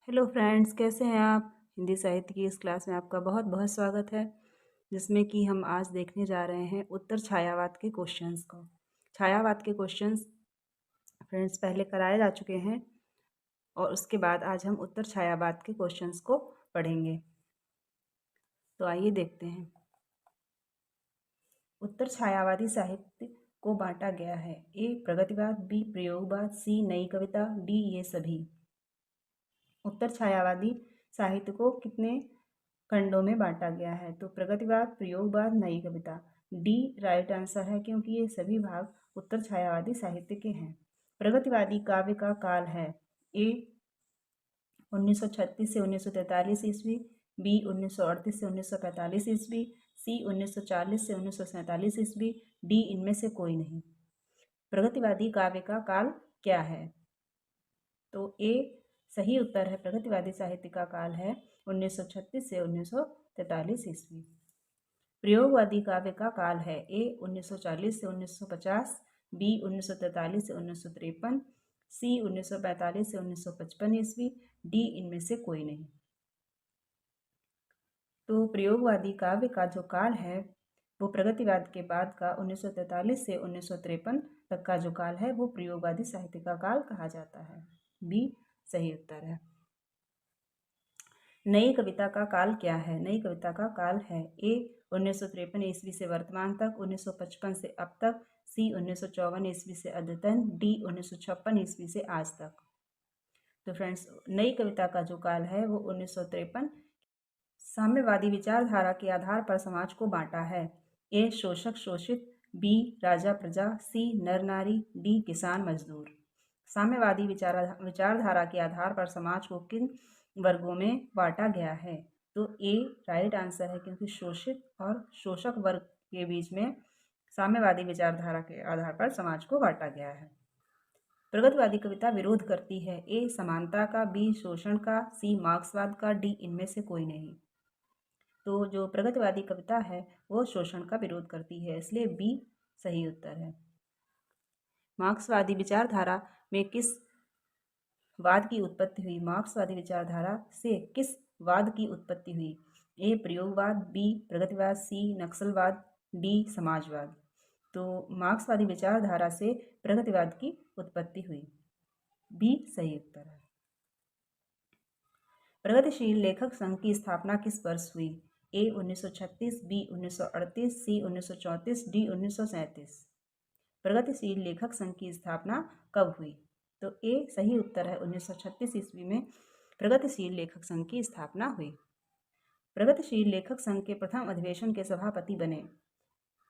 Hello friends, कैसे हैं आप। हिंदी साहित्य की इस क्लास में आपका बहुत बहुत स्वागत है, जिसमें कि हम आज देखने जा रहे हैं उत्तर छायावाद के क्वेश्चंस को। छायावाद के क्वेश्चंस फ्रेंड्स पहले कराए जा चुके हैं और उसके बाद आज हम उत्तर छायावाद के क्वेश्चंस को पढ़ेंगे। तो आइए देखते हैं। उत्तर छायावादी साहित्य को बांटा गया है। ए प्रगतिवाद, बी प्रयोगवाद, सी नई कविता, डी ये सभी। उत्तर छायावादी साहित्य को कितने खंडों में बांटा गया है? तो प्रगतिवाद, प्रयोगवाद, नई कविता। डी राइट आंसर है, क्योंकि ये सभी भाग उत्तर छायावादी साहित्य के हैं। प्रगतिवादी काव्य का काल है ए 1936 से 1943 ईस्वी, बी 1938 से 1945 ईस्वी, सी 1940 से 1947 ईस्वी, डी इनमें से कोई नहीं। प्रगतिवादी काव्य का काल क्या है? तो ए सही उत्तर है। प्रगतिवादी साहित्य का काल है 1936 से 1943 ईस्वी। प्रयोगवादी काव्य का काल है ए 1940 से 1950, बी 1943 से 1953, सी 1945 से 1955 ईस्वी, डी इनमें से कोई नहीं। तो प्रयोगवादी काव्य का जो काल है वो प्रगतिवाद के बाद का 1943 से 1953 तक का जो काल है वो प्रयोगवादी साहित्य का काल कहा जाता है। बी सही उत्तर है। नई कविता का काल क्या है? नई कविता का काल है ए 1953 ईस्वी से वर्तमान तक, 1955 से अब तक, सी 1954 ईस्वी से अद्यतन, डी 1956 ईस्वी से आज तक। तो फ्रेंड्स, नई कविता का जो काल है वो 1953। साम्यवादी विचारधारा के आधार पर समाज को बांटा है। ए शोषक शोषित, बी राजा प्रजा, सी नर नारी, डी किसान मजदूर। साम्यवादी विचारधारा के आधार पर समाज को किन वर्गों में बांटा गया है? तो ए राइट आंसर है, क्योंकि शोषित और शोषक वर्ग के बीच में साम्यवादी विचारधारा के आधार पर समाज को बांटा गया है। प्रगतिवादी कविता विरोध करती है ए समानता का, बी शोषण का, सी मार्क्सवाद का, डी इनमें से कोई नहीं। तो जो प्रगतिवादी कविता है वो शोषण का विरोध करती है, इसलिए बी सही उत्तर है। मार्क्सवादी विचारधारा में किस वाद की उत्पत्ति हुई? मार्क्सवादी विचारधारा से किस वाद की उत्पत्ति हुई? ए प्रयोगवाद, बी प्रगतिवाद, सी नक्सलवाद, डी समाजवाद। तो मार्क्सवादी विचारधारा से प्रगतिवाद की उत्पत्ति हुई। बी सही उत्तर है। प्रगतिशील लेखक संघ की स्थापना किस वर्ष हुई? ए 1936, बी 1938, सी 1934, डी 1937। प्रगतिशील लेखक संघ की स्थापना कब हुई? तो ए सही उत्तर है, 1936 ईस्वी में प्रगतिशील लेखक संघ की स्थापना हुई। प्रगतिशील लेखक संघ के प्रथम अधिवेशन के सभापति बने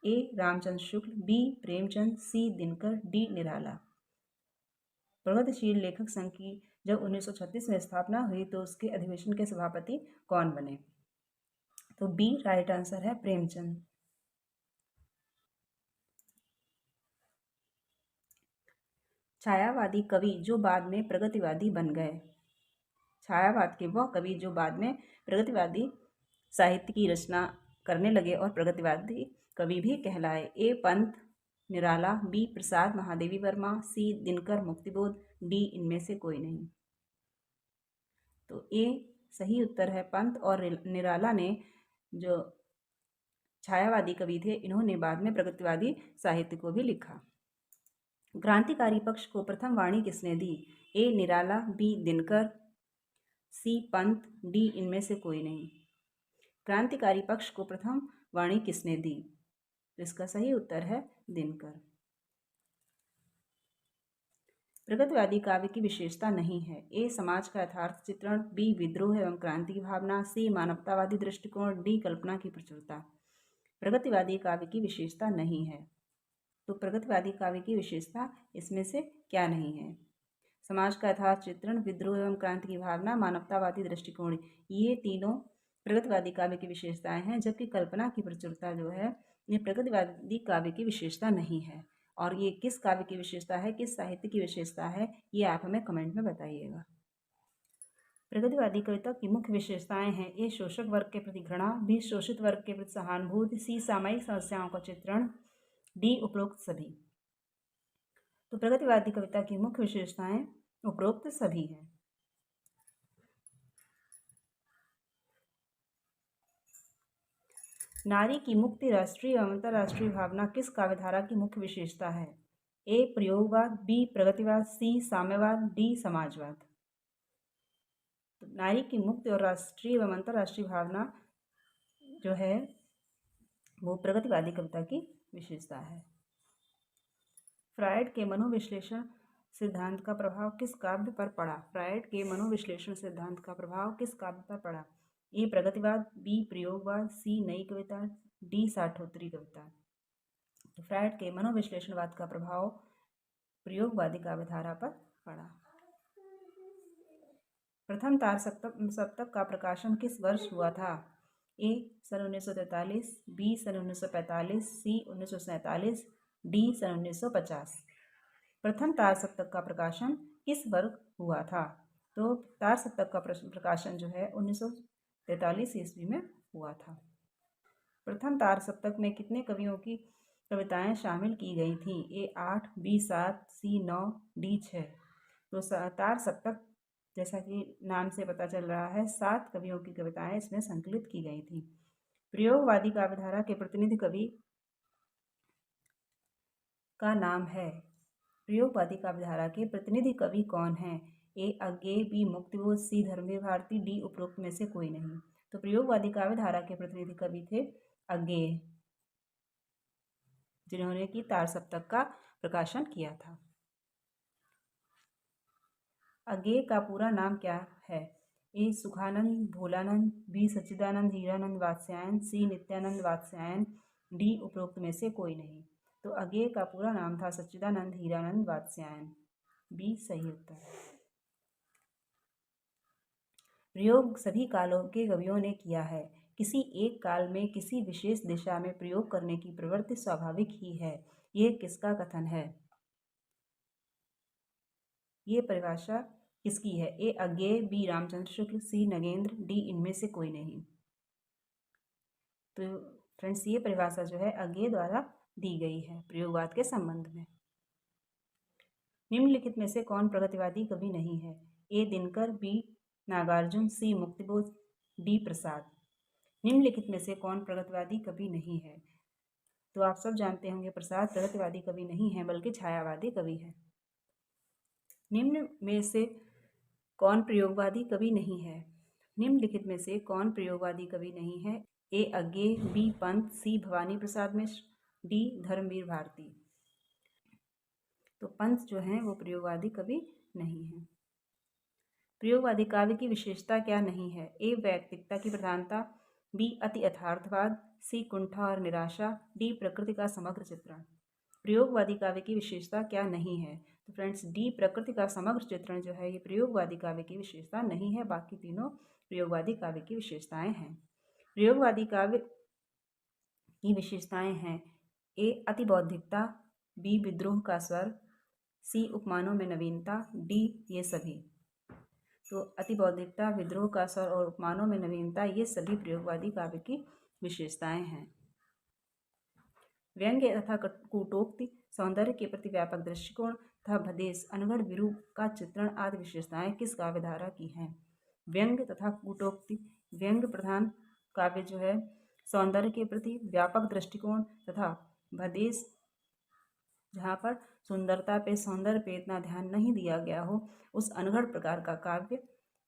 ए रामचंद्र शुक्ल, बी प्रेमचंद, सी दिनकर, डी निराला। प्रगतिशील लेखक संघ की जब 1936 में स्थापना हुई तो उसके अधिवेशन के सभापति कौन बने? तो बी राइट आंसर है, प्रेमचंद। छायावादी कवि जो बाद में प्रगतिवादी बन गए। छायावाद के वह कवि जो बाद में प्रगतिवादी साहित्य की रचना करने लगे और प्रगतिवादी कवि भी कहलाए। ए पंत निराला, बी प्रसाद महादेवी वर्मा, सी दिनकर मुक्तिबोध, डी इनमें से कोई नहीं। तो ए सही उत्तर है, पंत और निराला ने जो छायावादी कवि थे इन्होंने बाद में प्रगतिवादी साहित्य को भी लिखा। क्रांतिकारी पक्ष को प्रथम वाणी किसने दी? ए निराला, बी दिनकर, सी पंत, डी इनमें से कोई नहीं। क्रांतिकारी पक्ष को प्रथम वाणी किसने दी? तो इसका सही उत्तर है दिनकर। प्रगतिवादी काव्य की विशेषता नहीं है। ए समाज का यथार्थ चित्रण, बी विद्रोह एवं क्रांति की भावना, सी मानवतावादी दृष्टिकोण, डी कल्पना की प्रचुरता। प्रगतिवादी काव्य की विशेषता नहीं है। तो प्रगतिवादी काव्य की विशेषता इसमें से क्या नहीं है? समाज का यथार्थ चित्रण, विद्रोह एवं क्रांति की भावना, मानवतावादी दृष्टिकोण, ये तीनों प्रगतिवादी काव्य की विशेषताएं हैं, जबकि कल्पना की प्रचुरता जो है ये प्रगतिवादी काव्य की विशेषता नहीं है। और ये किस काव्य की विशेषता है, किस साहित्य की विशेषता है, ये आप हमें कमेंट में बताइएगा। प्रगतिवादी कविता की मुख्य विशेषताएं हैं ए शोषक वर्ग के प्रति घृणा, बी शोषित वर्ग के प्रति सहानुभूति, सी सामायिक समस्याओं का चित्रण, डी उपरोक्त सभी। तो प्रगतिवादी कविता की मुख्य विशेषताएं उपरोक्त सभी हैं। नारी की मुक्ति राष्ट्रीय एवं अंतर्राष्ट्रीय भावना किस काव्यधारा की मुख्य विशेषता है? ए प्रयोगवाद, बी प्रगतिवाद, सी साम्यवाद, डी समाजवाद। तो नारी की मुक्ति और राष्ट्रीय एवं अंतर्राष्ट्रीय भावना जो है वो प्रगतिवादी कविता की विशेषता है। फ्रायड के मनोविश्लेषण सिद्धांत का प्रभाव किस काव्य पर पड़ा? फ्रायड के मनोविश्लेषण सिद्धांत का प्रभाव किस काव्य पर पड़ा? ए प्रगतिवाद, बी प्रयोगवाद, सी नई कविता, डी साठोत्तरी कविता। तो फ्रायड के मनोविश्लेषणवाद का प्रभाव प्रयोगवादी काव्यधारा पर पड़ा। प्रथम तार सप्तक का प्रकाशन किस वर्ष हुआ था? ए सन 1943, बी सन 1945, सी 1947, डी सन 1950। प्रथम तार सप्तक का प्रकाशन किस वर्ष हुआ था? तो तार सप्तक का प्रकाशन जो है 1943 ईस्वी में हुआ था। प्रथम तार सप्तक में कितने कवियों की कविताएं शामिल की गई थीं? ए 8, बी 7, सी 9, डी 6। तो तार सप्तक जैसा कि नाम से पता चल रहा है 7 कवियों की कविताएं इसमें संकलित की गई थी। प्रयोगवादी काव्यधारा के प्रतिनिधि कवि का नाम है। प्रयोगवादी काव्यधारा के प्रतिनिधि कवि कौन हैं? ए अज्ञेय, बी मुक्तिबोध, सी धर्मवीर भारती, डी उपरोक्त में से कोई नहीं। तो प्रयोगवादी काव्यधारा के प्रतिनिधि कवि थे अज्ञेय, जिन्होंने कि तार सप्तक का प्रकाशन किया था। अज्ञेय का पूरा नाम क्या है? ए सुखानंद भोलानंद, बी सच्चिदानंद हीरानंद वात्स्यायन, सी नित्यानंद वात्स्यायन, डी उपरोक्त में से कोई नहीं। तो अज्ञेय का पूरा नाम था सच्चिदानंद हीरानंद वात्स्यायन, बी सही उत्तर। प्रयोग सभी कालों के कवियों ने किया है। किसी एक काल में किसी विशेष दिशा में प्रयोग करने की प्रवृत्ति स्वाभाविक ही है। यह किसका कथन है? ये परिभाषा किसकी है? ए अज्ञेय, बी रामचंद्र शुक्ल, सी नगेंद्र, डी इनमें से कोई नहीं। तो फ्रेंड्स ये परिभाषा जो है अज्ञेय द्वारा दी गई है प्रयोगवाद के संबंध में। निम्नलिखित में से कौन प्रगतिवादी कवि नहीं है? ए दिनकर, बी नागार्जुन, सी मुक्तिबोध, डी प्रसाद। निम्नलिखित में से कौन प्रगतिवादी कवि नहीं है? तो आप सब जानते होंगे प्रसाद प्रगतिवादी कवि नहीं है बल्कि छायावादी कवि है। निम्न में से कौन प्रयोगवादी कवि नहीं है? निम्नलिखित में से कौन प्रयोगवादी कवि नहीं है? ए अज्ञेय, बी पंत, सी भवानी प्रसाद मिश्र, डी धर्मवीर भारती। तो पंत जो हैं वो प्रयोगवादी कवि नहीं है। प्रयोगवादी काव्य की विशेषता क्या नहीं है? ए वैयक्तिकता की प्रधानता, बी अति यथार्थवाद, सी कुंठा और निराशा, डी प्रकृति का समग्र चित्रण। प्रयोगवादी काव्य की विशेषता क्या नहीं है? तो फ्रेंड्स डी प्रकृति का समग्र चित्रण जो है ये प्रयोगवादी काव्य की विशेषता नहीं है, बाकी तीनों प्रयोगवादी काव्य की विशेषताएं हैं। प्रयोगवादी काव्य की विशेषताएं हैं ए अति बौद्धिकता, बी विद्रोह का स्वर, सी उपमानों में नवीनता, डी ये सभी। तो अति बौद्धिकता, विद्रोह का स्वर और उपमानों में नवीनता ये सभी प्रयोगवादी काव्य की विशेषताएं हैं। व्यंग्य तथा कूटोक्ति, सौंदर्य के प्रति व्यापक दृष्टिकोण तथा भदेश, अनगढ़ विरूप का चित्रण आदि विशेषताएं किस काव्यधारा की हैं? व्यंग्य तथा कूटोक्ति, व्यंग्य प्रधान काव्य जो है सौंदर्य के प्रति व्यापक दृष्टिकोण तथा भदेश, जहाँ पर सुंदरता पे सौंदर्य पे इतना ध्यान नहीं दिया गया हो, उस अनगढ़ प्रकार का काव्य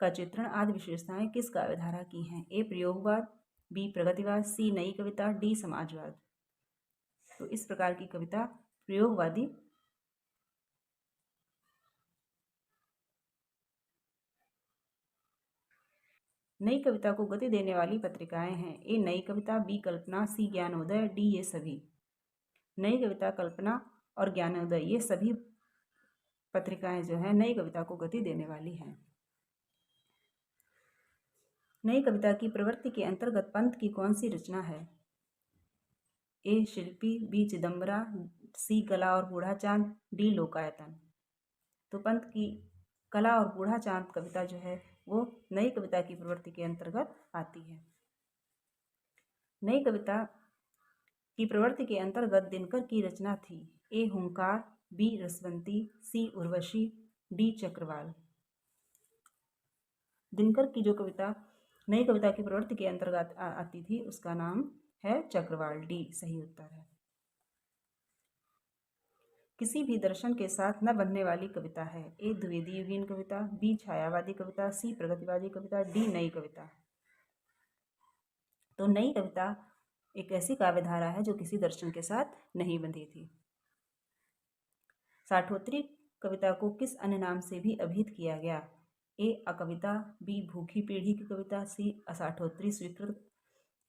का चित्रण आदि विशेषताएं किस काव्यधारा की हैं? ए प्रयोगवाद, बी प्रगतिवाद, सी नई कविता, डी समाजवाद। तो इस प्रकार की कविता प्रयोगवादी नई कविता को गति देने वाली पत्रिकाएं हैं। ए नई कविता, बी कल्पना, सी ज्ञानोदय, डी ये सभी। नई कविता, कल्पना और ज्ञानोदय ये सभी पत्रिकाएं जो है नई कविता को गति देने वाली हैं। नई कविता की प्रवृत्ति के अंतर्गत पंत की कौन सी रचना है? ए शिल्पी, बी चिदम्बरा, सी कला और बूढ़ा चांद, डी लोकायतन। तो पंत की कला और बूढ़ा चांद कविता जो है वो नई कविता की प्रवृत्ति के अंतर्गत आती है। नई कविता की प्रवृत्ति के अंतर्गत दिनकर की रचना थी। ए हुंकार, बी रसवंती, सी उर्वशी, डी चक्रवाल। दिनकर की जो कविता नई कविता की प्रवृत्ति के अंतर्गत आती थी उसका नाम है चक्रवाल, डी सही उत्तर है। किसी भी दर्शन के साथ न बंधने वाली कविता है। ए द्विवेदी युगीन कविता, बी छायावादी कविता, सी प्रगतिवादी कविता, डी नई कविता। तो नई कविता एक ऐसी काव्यधारा है जो किसी दर्शन के साथ नहीं बंधी थी। साठोत्तरी कविता को किस अन्य नाम से भी अभिहित किया गया? ए अकविता, बी भूखी पीढ़ी की कविता, सी असाठोत्तरी स्वीकृत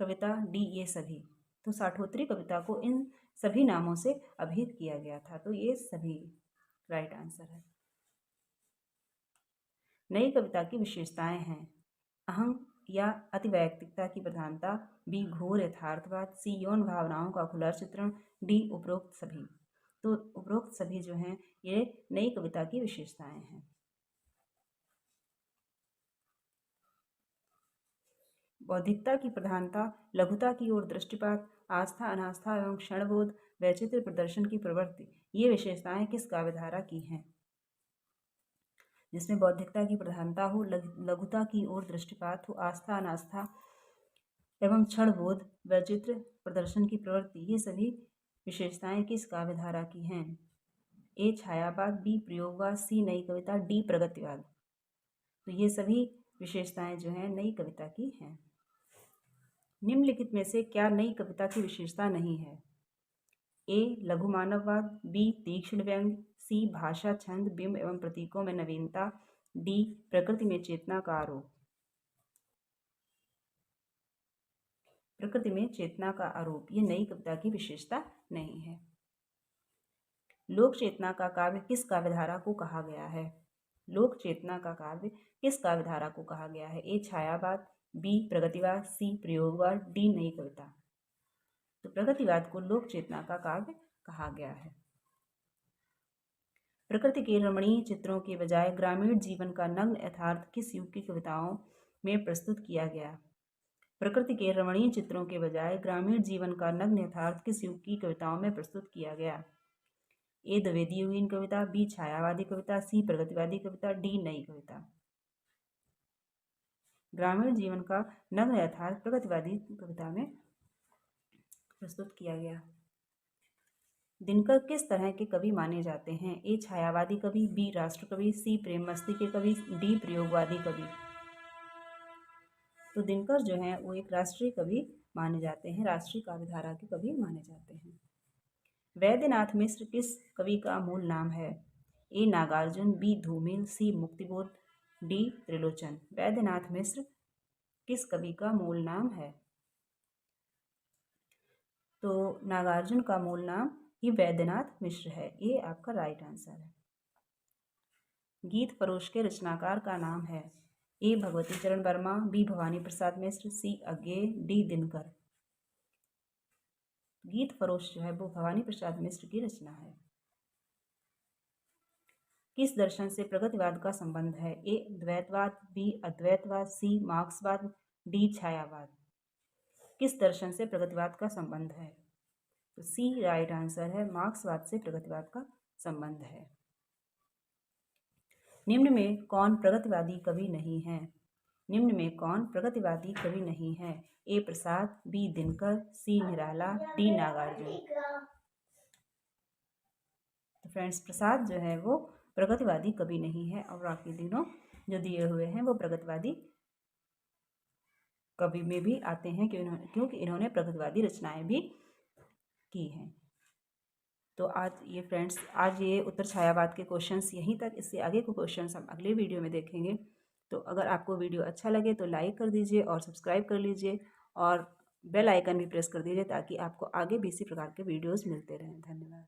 कविता, डी ये सभी। तो साठोत्तरी कविता को इन सभी नामों से अभिहित किया गया था, तो ये सभी राइट आंसर है। नई कविता की विशेषताएं हैं अहं या अतिवैयक्तिकता की प्रधानता, बी घोर यथार्थवाद, सी यौन भावनाओं का खुला चित्रण, डी उपरोक्त सभी। तो उपरोक्त सभी जो हैं ये नई कविता की विशेषताएं हैं। बौद्धिकता की प्रधानता, लघुता की ओर दृष्टिपात, आस्था अनास्था एवं क्षणबोध, वैचित्र प्रदर्शन की प्रवृत्ति, ये विशेषताएं किस काव्यधारा की हैं? जिसमें बौद्धिकता की प्रधानता हो, लघुता की ओर दृष्टिपात हो, आस्था अनास्था एवं क्षणबोध, वैचित्र प्रदर्शन की प्रवृत्ति, ये सभी विशेषताएं किस काव्यधारा की हैं? ए छायावाद, बी प्रयोगवाद, सी नई कविता, डी प्रगतिवाद। तो ये सभी विशेषताएं जो हैं नई कविता की हैं। निम्नलिखित में से क्या नई कविता की विशेषता नहीं है? ए लघु मानववाद, बी तीक्ष्ण व्यंग, सी भाषा छंद बिंब एवं प्रतीकों में नवीनता, डी प्रकृति में चेतना का आरोप। प्रकृति में चेतना का आरोप ये नई कविता की विशेषता नहीं है। लोक चेतना का काव्य किस काव्यधारा को कहा गया है? लोक चेतना का काव्य किस काव्यधारा को कहा गया है? ए छायावाद, बी प्रगतिवाद, सी प्रयोगवाद, डी नई कविता। तो प्रगतिवाद को लोक चेतना का काव्य कहा गया है। प्रकृति के रमणीय चित्रों के बजाय ग्रामीण जीवन का नग्न यथार्थ किस युग की कविताओं में प्रस्तुत किया गया? प्रकृति के रमणीय चित्रों के बजाय ग्रामीण जीवन का नग्न यथार्थ किस युग की कविताओं में प्रस्तुत किया गया? ए द्विवेदी युगीन कविता, बी छायावादी कविता, सी प्रगतिवादी कविता, डी नई कविता। ग्रामीण जीवन का नग्न यथार्थ प्रगतिवादी कविता में प्रस्तुत किया गया। दिनकर किस तरह के कवि माने जाते हैं? ए छायावादी कवि, बी राष्ट्र कवि, सी प्रेम मस्ती के कवि, डी प्रयोगवादी कवि। तो दिनकर जो है वो एक राष्ट्रीय कवि माने जाते हैं, राष्ट्रीय काव्यधारा के कवि माने जाते हैं। वैद्यनाथ मिश्र किस कवि का मूल नाम है? ए नागार्जुन, बी धूमिल, सी मुक्तिबोध, डी त्रिलोचन। वैद्यनाथ मिश्र किस कवि का मूल नाम है? तो नागार्जुन का मूल नाम ही वैद्यनाथ मिश्र है, ये आपका राइट आंसर है। गीत फरोश के रचनाकार का नाम है? ए भगवती चरण वर्मा, बी भवानी प्रसाद मिश्र, सी अज्ञेय, डी दिनकर। गीत फरोश जो है वो भवानी प्रसाद मिश्र की रचना है। किस दर्शन से प्रगतिवाद का संबंध है? ए द्वैतवाद, बी अद्वैतवाद, सी मार्क्सवाद, डी छायावाद। किस दर्शन से प्रगतिवाद का संबंध है? तो सी राइट आंसर है, मार्क्सवाद से प्रगतिवाद का संबंध है। निम्न में कौन प्रगतिवादी कवि नहीं है? निम्न में कौन प्रगतिवादी कवि नहीं है? ए प्रसाद, बी दिनकर, सी निराला, डी नागार्जुन। तो फ्रेंड्स प्रसाद जो है वो प्रगतिवादी कवि नहीं है और बाकी तीनों जो दिए हुए हैं वो प्रगतिवादी कवि में भी आते हैं क्योंकि इन्होंने प्रगतिवादी रचनाएं भी की हैं। तो आज ये फ्रेंड्स आज ये उत्तर छायावाद के क्वेश्चंस यहीं तक। इससे आगे के क्वेश्चंस हम अगले वीडियो में देखेंगे। तो अगर आपको वीडियो अच्छा लगे तो लाइक कर दीजिए और सब्सक्राइब कर लीजिए और बेल आइकन भी प्रेस कर दीजिए ताकि आपको आगे भी इसी प्रकार के वीडियोज़ मिलते रहें। धन्यवाद।